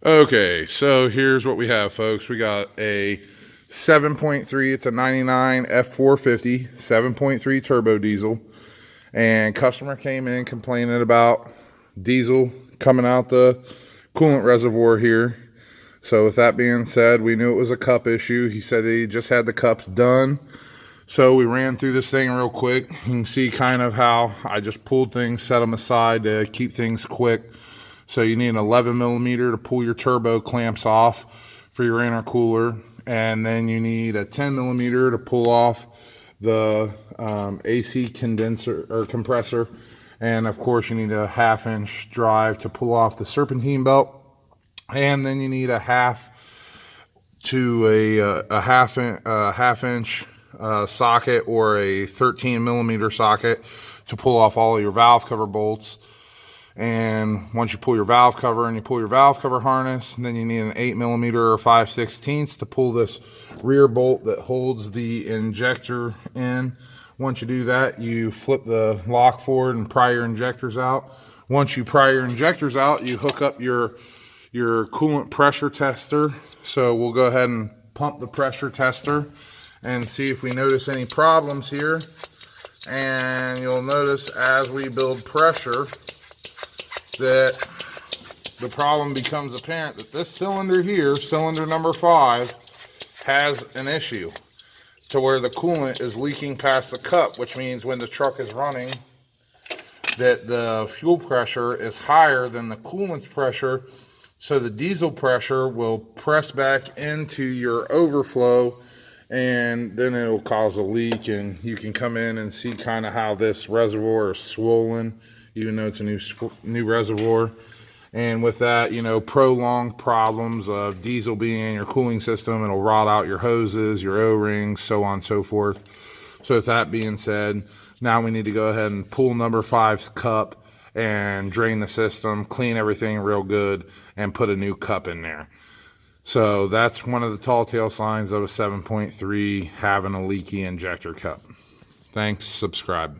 Okay, so here's what we have, folks. We got a 7.3, it's a 99 F-450, 7.3 turbo diesel. And customer came in complaining about diesel coming out the coolant reservoir here. So with that being said, we knew it was a cup issue. He said he just had the cups done. So we ran through this thing real quick. You can see kind of how I just pulled things, set them aside to keep things quick. So you need an 11 millimeter to pull your turbo clamps off for your intercooler. And then you need a 10 millimeter to pull off the AC condenser or compressor. And of course you need a 1/2 inch drive to pull off the serpentine belt. And then you need a half inch socket or a 13 millimeter socket to pull off all of your valve cover bolts. And once you pull your valve cover and you pull your valve cover harness, then you need an 8 millimeter or 5/16 to pull this rear bolt that holds the injector in. Once you do that, you flip the lock forward and pry your injectors out. Once you pry your injectors out, you hook up your coolant pressure tester. So we'll go ahead and pump the pressure tester and see if we notice any problems here. And you'll notice as we build pressure that the problem becomes apparent that this cylinder here, cylinder number 5, has an issue to where the coolant is leaking past the cup, which means when the truck is running that the fuel pressure is higher than the coolant's pressure. So the diesel pressure will press back into your overflow and then it'll cause a leak, and you can come in and see kind of how this reservoir is swollen, even though it's a new reservoir. And with that, you know, prolonged problems of diesel being in your cooling system, it'll rot out your hoses, your O-rings, so on and so forth. So with that being said, now we need to go ahead and pull number 5's cup and drain the system, clean everything real good, and put a new cup in there. So that's one of the tall tale signs of a 7.3 having a leaky injector cup. Thanks, subscribe.